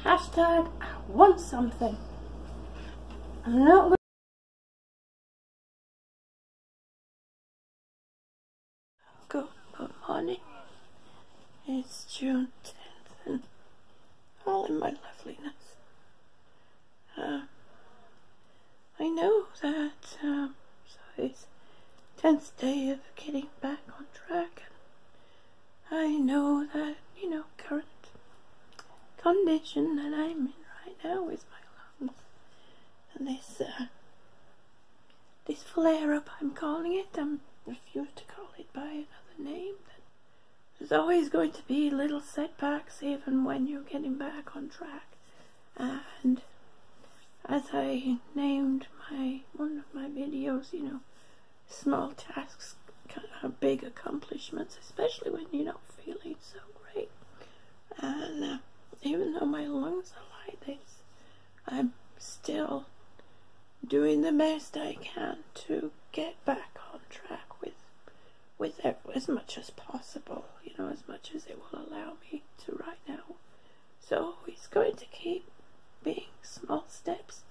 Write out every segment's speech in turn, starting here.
Hashtag I want something. I'm not going. Good morning. It's June 10th and all in my loveliness. I know that so it's 10th day of getting back on track, and I know that, you know, current condition that I'm in right now with my lungs and this flare-up, I'm calling it. I refuse to call it by another name. There's always going to be little setbacks even when you're getting back on track, and as I named one of my videos, you know, small tasks are big accomplishments, especially when you're not feeling so great. And even though my lungs are like this, I'm still doing the best I can to get back on track with as much as possible, you know, as much as it will allow me to right now. So it's going to keep being small steps.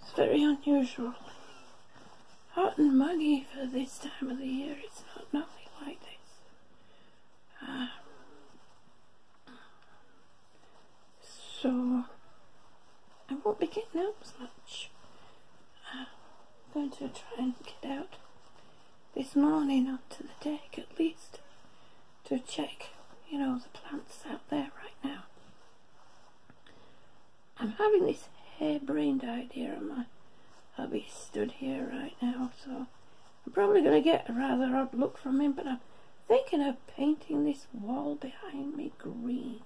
It's very unusual. Hot and muggy for this time of the year. It's not normally like this. So I won't be getting out as much. I'm going to try and get out this morning onto the deck at least to check, you know, the plants out there right now. I'm having this harebrained idea, and my hubby stood here right now, so I'm probably going to get a rather odd look from him, but I'm thinking of painting this wall behind me green.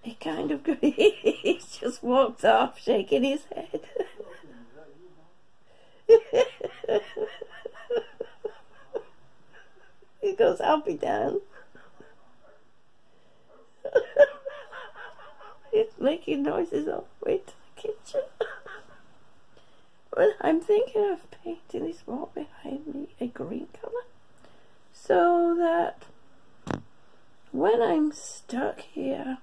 It kind of, he's just walked off shaking his head. He goes, I'll be down. He's making noises all the way to the kitchen. Well, I'm thinking of painting this wall behind me a green colour, so that when I'm stuck here,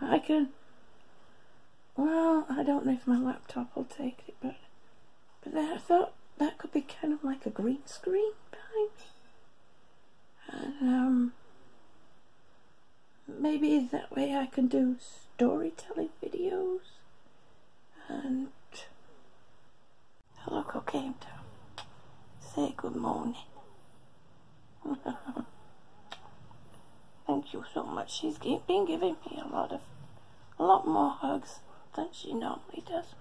I can, well, I don't know if my laptop will take it, but I thought that could be kind of like a green screen behind me, and maybe that way I can do storytelling videos. And look who came to say good morning. Thank you so much. She's been giving me a lot more hugs than she normally does.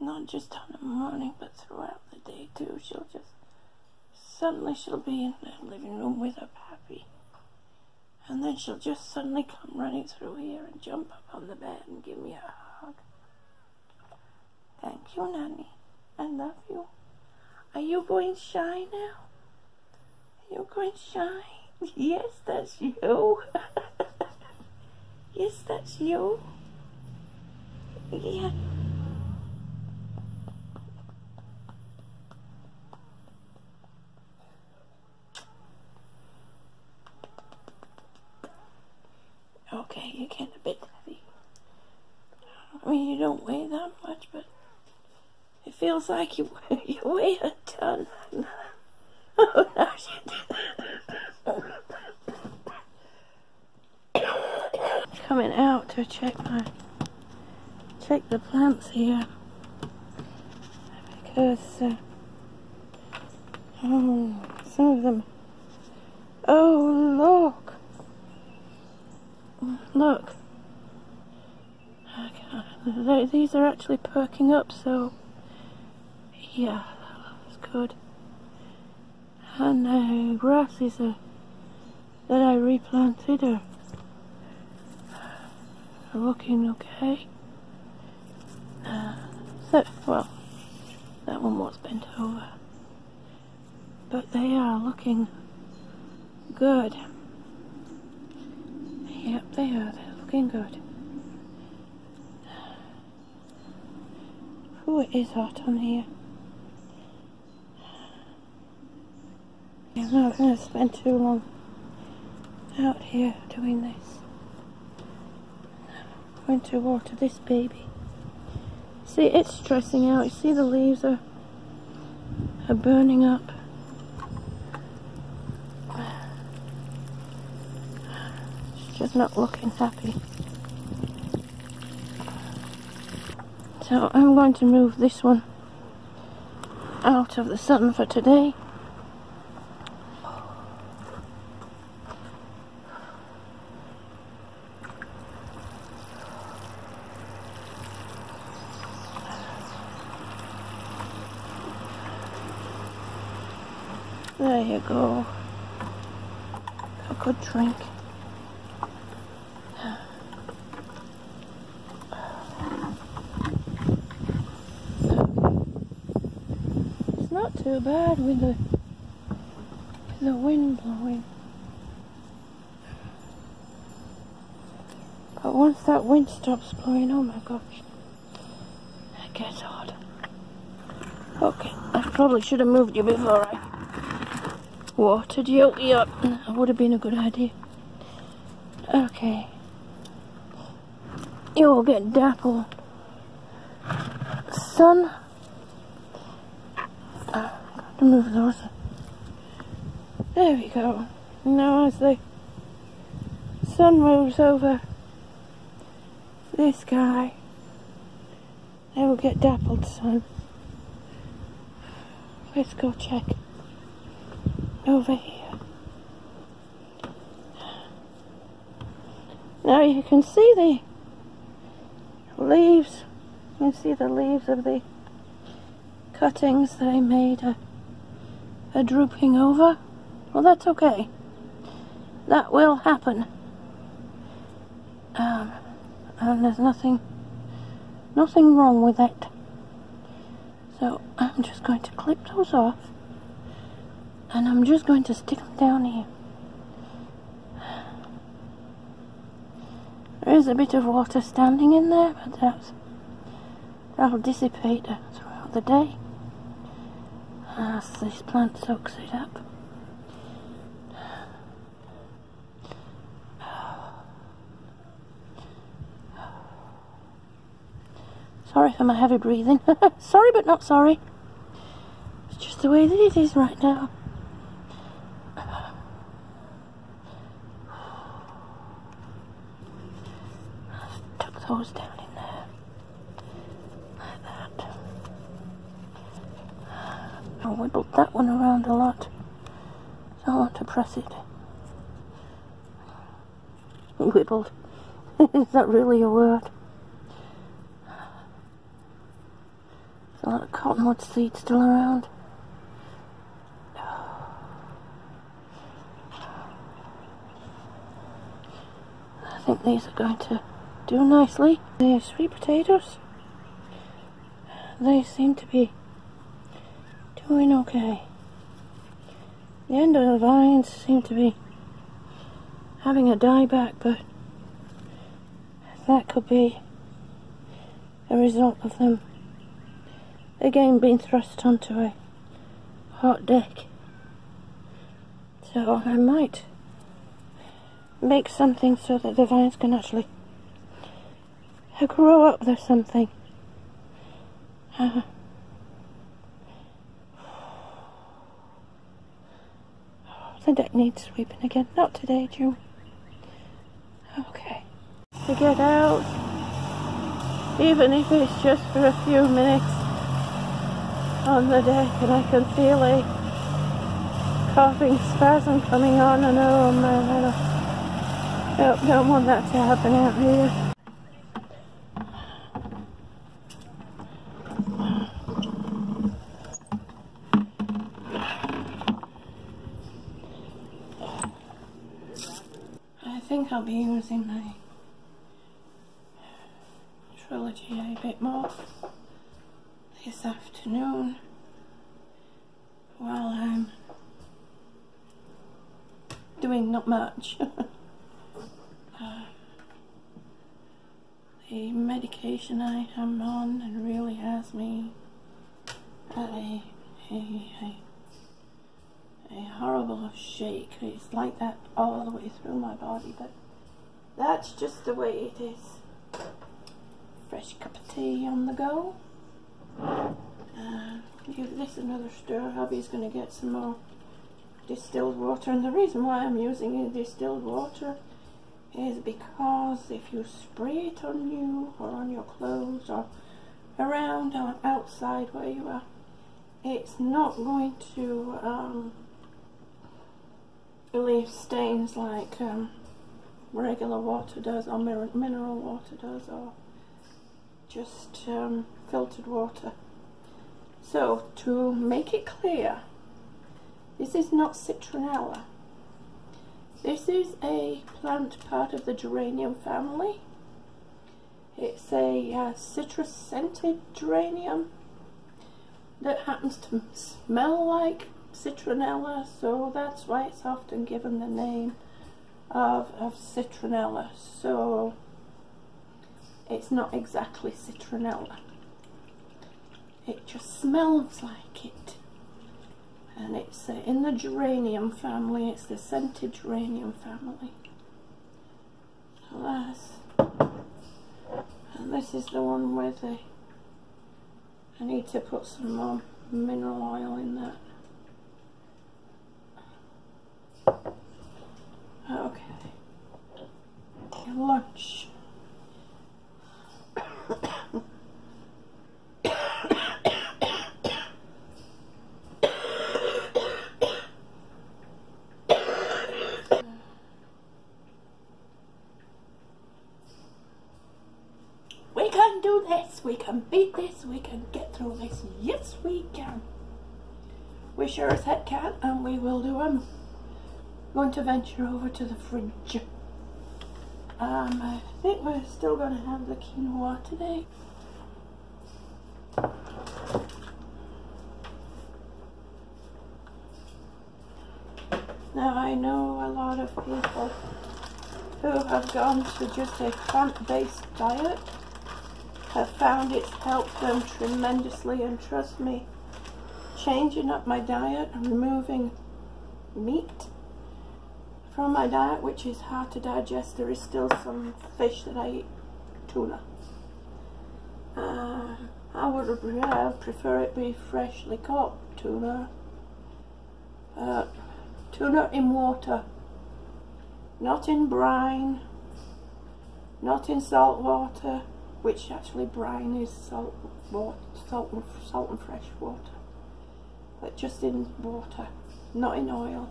Not just on the morning, but throughout the day too. Suddenly she'll be in the living room with her pappy, and then she'll just suddenly come running through here and jump up on the bed and give me a hug. Thank you, Nanny. I love you. Are you going shy now? Are you going shy? Yes, that's you. Yes, that's you. Yeah. Okay, you're getting a bit heavy. I mean, you don't weigh that much, but it feels like you weigh a ton. Oh, no, coming out to check the plants here, because some of them. Oh, look, these are actually perking up, so yeah, that's good. And grasses that I replanted are looking okay. Well, that one was bent over. But they are looking good. Yep, they are. They're looking good. Oh, it is hot on here. I'm not going to spend too long out here doing this. I'm going to water this baby. See, it's stressing out. You see the leaves are burning up. It's just not looking happy. So I'm going to move this one out of the sun for today. There you go. A good drink. It's not too bad with the wind blowing. But once that wind stops blowing, oh my gosh, it gets hot. Okay, I probably should have moved you before I watered you. Yep, that would have been a good idea. Okay. You will get dappled. Sun. Got to move those. There we go. Now as the sun moves over this guy, they will get dappled sun. Let's go check over here. Now you can see the leaves. You can see the leaves of the cuttings that I made are drooping over. Well, that's okay. That will happen. And there's nothing wrong with it. So I'm just going to clip those off, and I'm just going to stick them down here. There is a bit of water standing in there, but that'll dissipate throughout the day as this plant soaks it up. Sorry for my heavy breathing. Sorry but not sorry. It's just the way that it is right now. I've tuck those down in there. Like that. I wibbled that one around a lot. So I want to press it. Wibbled. Is that really a word? A lot of cottonwood seeds still around. I think these are going to do nicely. The sweet potatoes, they seem to be doing okay. The end of the vines seem to be having a dieback, but that could be a result of them again being thrust onto a hot deck. So I might make something so that the vines can actually grow up or something. The deck needs sweeping again. Not today, June. Okay. To get out, even if it's just for a few minutes on the deck, and I can feel a coughing spasm coming on, and oh man, I don't want that to happen out here. I think I'll be using my trilogy a bit more this afternoon while I'm doing not much. The medication I am on and really has me at a horrible shake. It's like that all the way through my body, but that's just the way it is. Fresh cup of tea on the go. Give this another stir. Hubby's going to get some more distilled water, and the reason why I'm using distilled water is because if you spray it on you or on your clothes or around or outside where you are, it's not going to leave stains like regular water does, or mineral water does, or just filtered water. So, to make it clear, this is not citronella. This is a plant part of the geranium family. It's a citrus scented geranium that happens to smell like citronella, so that's why it's often given the name of citronella. So it's not exactly citronella. It just smells like it. And it's in the geranium family, it's the scented geranium family. So that's, and this is the one with the, I need to put some more mineral oil in that. Okay. Lunch. We can do this, we can beat this, we can get through this. Yes, we can. We sure as heck can, and we will do them. Going to venture over to the fridge. I think we're still going to have the quinoa today. Now I know a lot of people who have gone to just a plant-based diet have found it's helped them tremendously, and trust me, changing up my diet and removing meat from my diet, which is hard to digest. There is still some fish that I eat, tuna. I would prefer it be freshly caught tuna. Tuna in water, not in brine, not in salt water, which actually brine is salt and fresh water, but just in water, not in oil.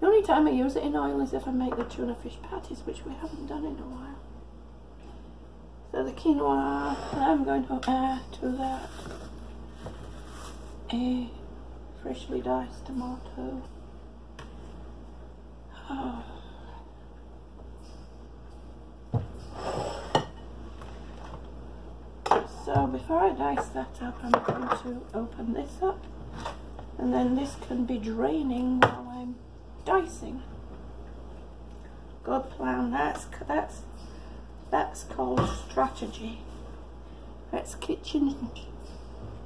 The only time I use it in oil is if I make the tuna fish patties, which we haven't done in a while. So the quinoa, I'm going to add to that a freshly diced tomato. Oh. So before I dice that up, I'm going to open this up, and then this can be draining while I'm dicing. Good plan. That's called strategy. That's kitchen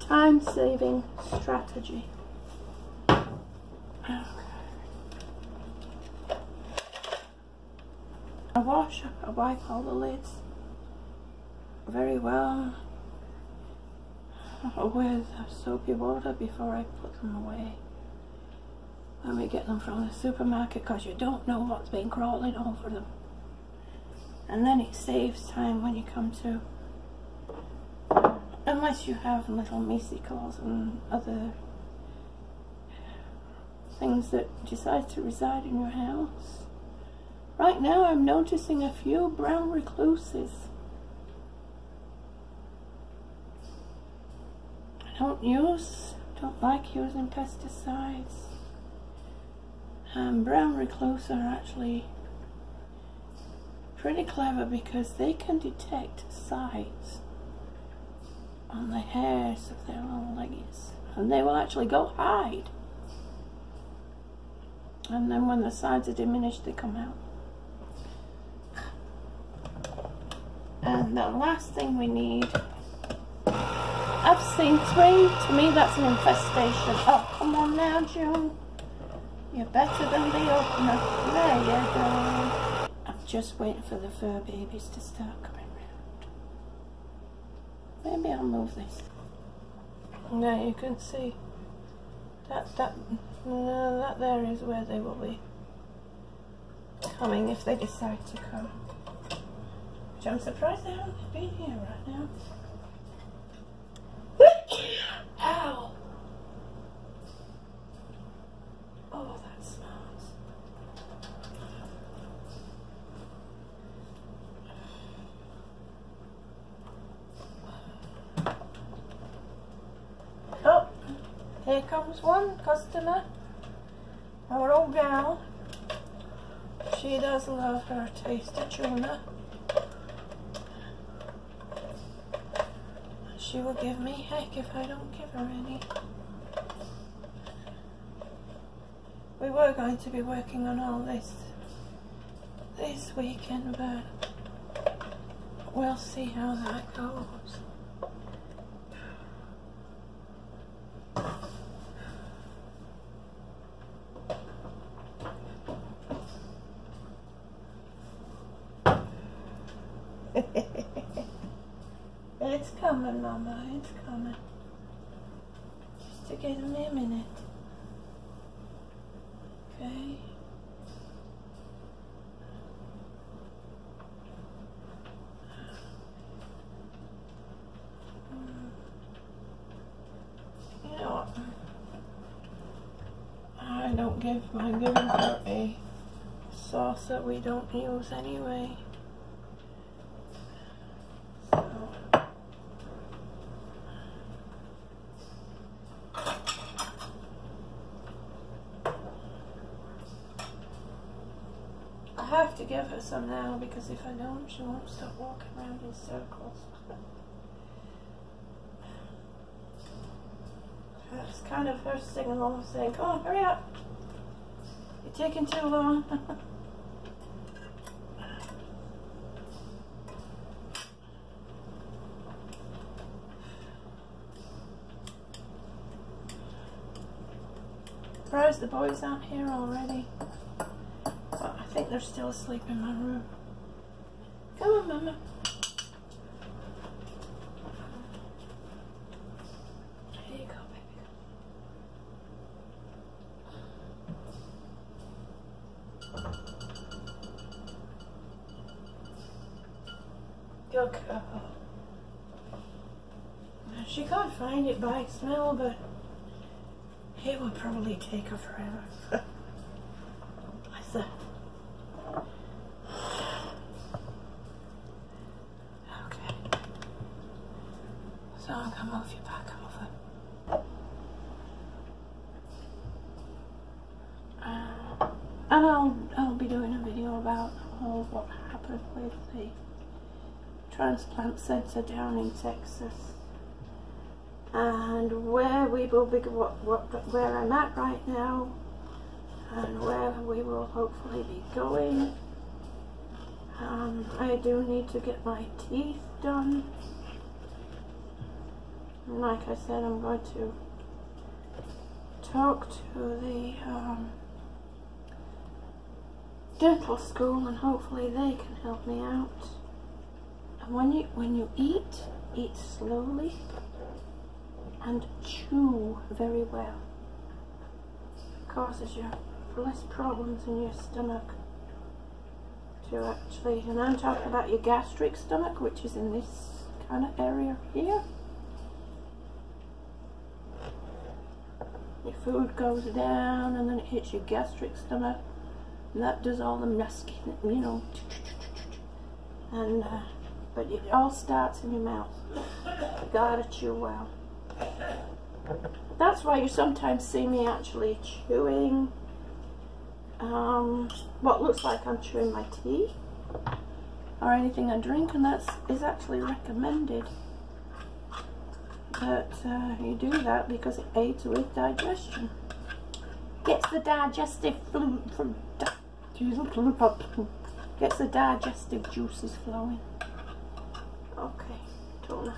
time-saving strategy. Okay. I wipe all the lids very well with soapy water before I put them away when we get them from the supermarket, because you don't know what's been crawling over them. And then it saves time when you come to, unless you have little mesicles and other things that decide to reside in your house. Right now I'm noticing a few brown recluses. Don't like using pesticides. Brown recluse are actually pretty clever because they can detect sites on the hairs of their little leggies, and they will actually go hide. And then when the sides are diminished, they come out. And the last thing we need, I've seen 3. To me, that's an infestation. Oh, come on now, June. You're better than the opener. There you go. I'm just waiting for the fur babies to start coming round. Maybe I'll move this. Now you can see that there is where they will be coming if they decide to come. Which I'm surprised they haven't been here right now. Ow! Oh, that smells. Oh, here comes one customer. Our old gal. She does love her taste of tuna. She will give me heck if I don't give her any. We were going to be working on all this weekend, but we'll see how that goes. It's coming, Mama, it's coming. Just to give me a minute. Okay. You know what? I'm giving her a sauce that we don't use anyway. I have to give her some now, because if I don't, she won't stop walking around in circles. That's kind of her singing along, saying, "Come on, hurry up! You're taking too long." Surprised the boys aren't here already. But I think they're still asleep in my room. Come on, Mama. Here you go, baby. Good girl. She can't find it by smell, but it would probably take her forever. Bless her. Okay. So I'm gonna move you back over. And I'll be doing a video about what happened with the transplant center down in Texas, and where we will be, where I'm at right now, and where we will hopefully be going. I do need to get my teeth done, and like I said, I'm going to talk to the dental school, and hopefully they can help me out. And when you eat slowly and chew very well. It causes you less problems in your stomach to actually, and I'm talking about your gastric stomach, which is in this kind of area here. Your food goes down and then it hits your gastric stomach, and that does all the masking, you know. And but it all starts in your mouth. You gotta chew well. That's why you sometimes see me actually chewing what looks like I'm chewing my tea or anything I drink, and that is actually recommended that you do that because it aids with digestion. Gets the digestive gets the digestive juices flowing. Okay, tuna.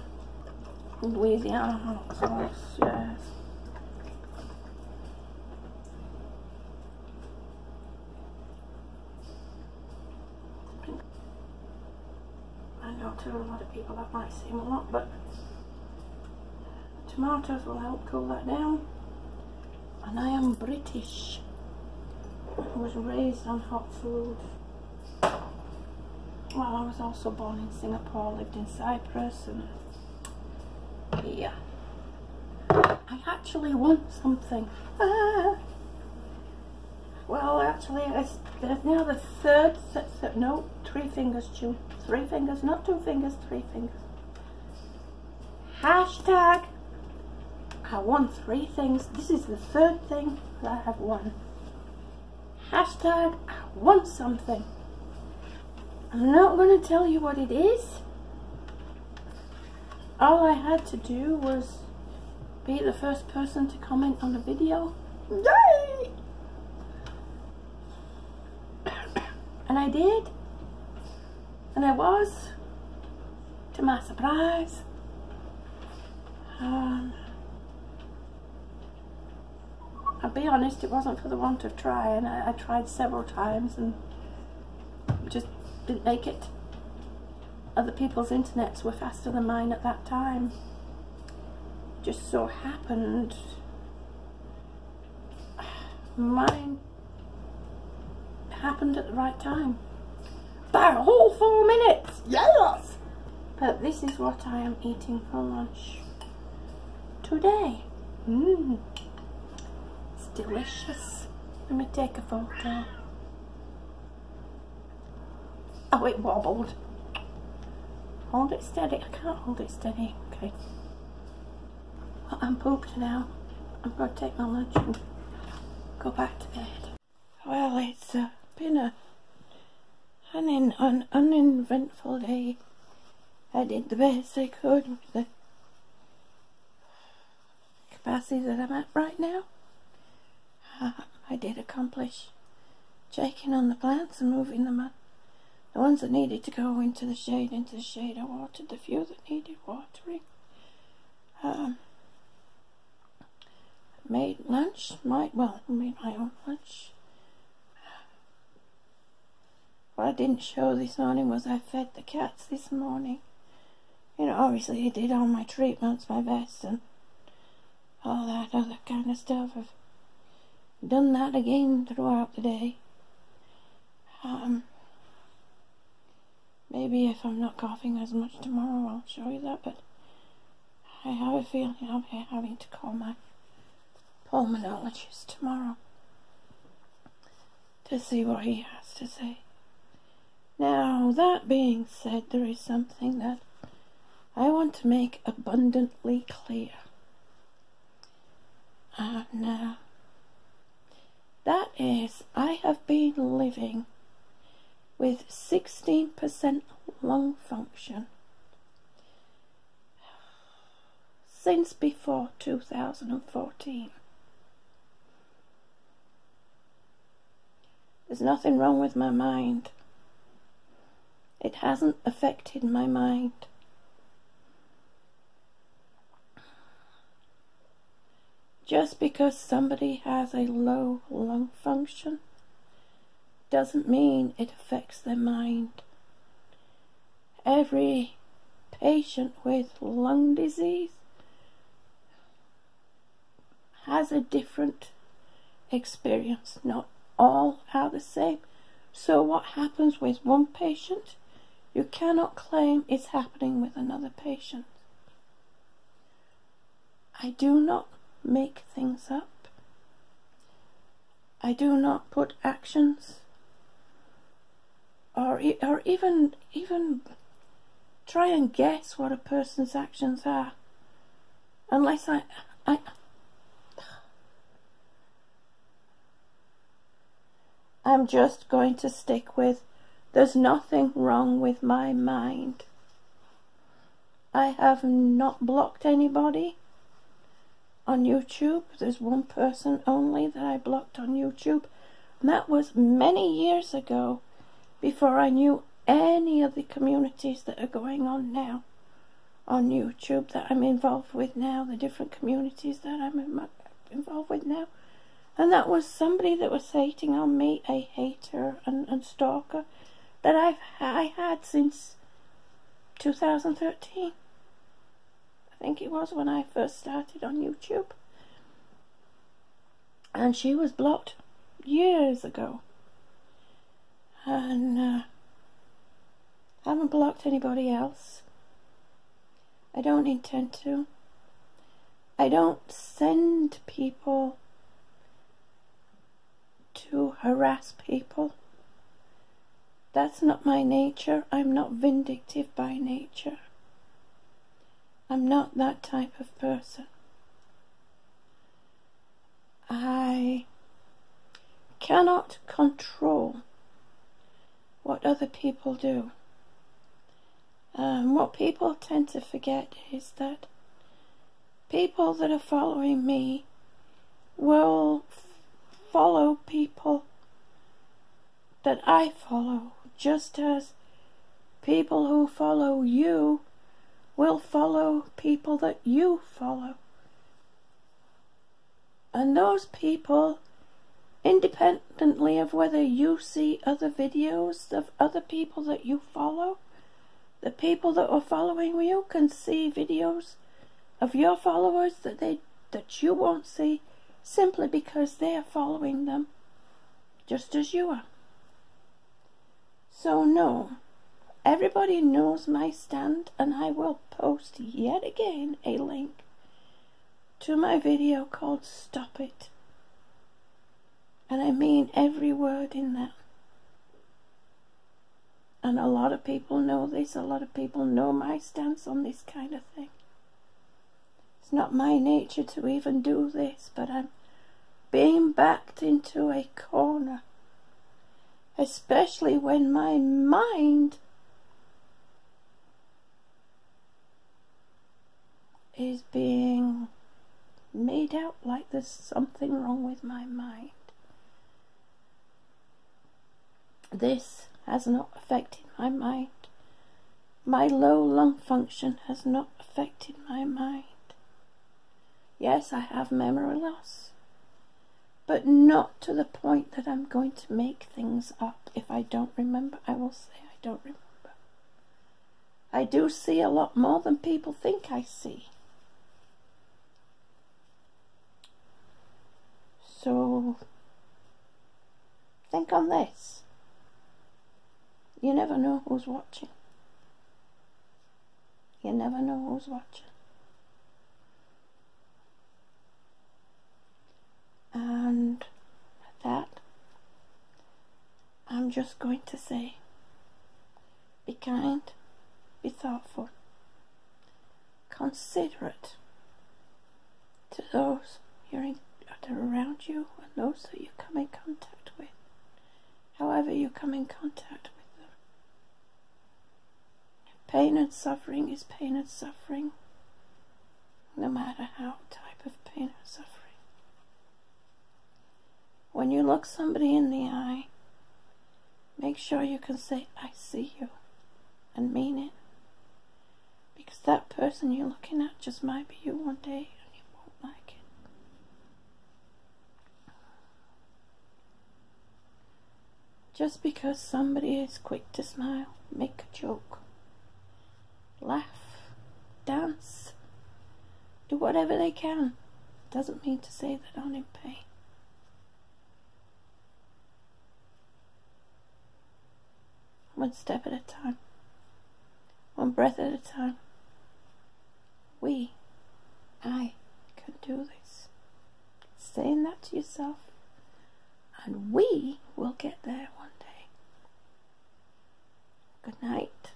Louisiana hot sauce, yes. I know to a lot of people that might seem a lot, but tomatoes will help cool that down. And I am British. I was raised on hot food. Well, I was also born in Singapore, lived in Cyprus, and yeah. I actually won something. Ah. Well, actually, it's now the third set. No, 3 fingers, June. 3 fingers, not 2 fingers, 3 fingers. Hashtag, I won 3 things. This is the 3rd thing that I have won. Hashtag, I won something. I'm not going to tell you what it is. All I had to do was be the first person to comment on the video. Yay! And I did. And I was, to my surprise. I'll be honest, it wasn't for the want of trying. I tried several times and just didn't make it. Other people's internets were faster than mine at that time. Just so happened mine happened at the right time. By a whole 4 minutes! Yes! But this is what I am eating for lunch today. It's delicious. Let me take a photo. Oh, it wobbled. Hold it steady. I can't hold it steady. Okay. Well, I'm pooped now. I'm going to take my lunch and go back to bed. Well, it's been an uneventful day. I did the best I could with the capacity that I'm at right now. I did accomplish checking on the plants and moving them up. The ones that needed to go into the shade. I watered the few that needed watering. Made lunch. Made my own lunch. What I didn't show this morning was I fed the cats this morning. You know, obviously I did all my treatments, my vest and all that other kind of stuff. I've done that again throughout the day. Maybe if I'm not coughing as much tomorrow I'll show you that, but I have a feeling I'll be having to call my pulmonologist tomorrow to see what he has to say. Now, that being said, there is something that I want to make abundantly clear. And that is, I have been living with 16% lung function since before 2014. There's nothing wrong with my mind. It hasn't affected my mind. Just because somebody has a low lung function doesn't mean it affects their mind. Every patient with lung disease has a different experience. Not all are the same. So what happens with one patient, you cannot claim it's happening with another patient. I do not make things up. I do not put actions or even try and guess what a person's actions are unless I'm just going to stick with there's nothing wrong with my mind. I have not blocked anybody on YouTube. There's one person only that I blocked on YouTube, and that was many years ago, before I knew any of the communities that are going on now on YouTube that I'm involved with now, the different communities that I'm involved with now. And that was somebody that was hating on me, a hater and stalker that I had since 2013. I think it was when I first started on YouTube. And she was blocked years ago. And haven't blocked anybody else. I don't intend to. I don't send people to harass people. That's not my nature. I'm not vindictive by nature. I'm not that type of person. I cannot control what other people do. What people tend to forget is that people that are following me will follow people that I follow, just as people who follow you will follow people that you follow. And those people, independently of whether you see other videos of other people that you follow, the people that are following you can see videos of your followers that you won't see, simply because they are following them just as you are. So no, everybody knows my stand, and I will post yet again a link to my video called Stop It. And I mean every word in that. And a lot of people know this, a lot of people know my stance on this kind of thing. It's not my nature to even do this, but I'm being backed into a corner. Especially when my mind is being made out like there's something wrong with my mind. This has not affected my mind. My low lung function has not affected my mind. Yes, I have memory loss, but not to the point that I'm going to make things up. If I don't remember, I will say I don't remember. I do see a lot more than people think I see. So, think on this. You never know who's watching. You never know who's watching. And at that, I'm just going to say, be kind, be thoughtful, considerate to those that are around you and those that you come in contact with, however you come in contact with them. Pain and suffering is pain and suffering, no matter how type of pain and suffering. When you look somebody in the eye, make sure you can say, I see you, and mean it. Because that person you're looking at just might be you one day, and you won't like it. Just because somebody is quick to smile, make a joke, laugh, dance, do whatever they can, doesn't mean to say that I'm in pain. One step at a time, one breath at a time. I can do this. Saying that to yourself, and we will get there one day. Good night,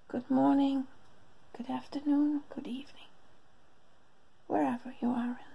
good morning, good afternoon, good evening, wherever you are in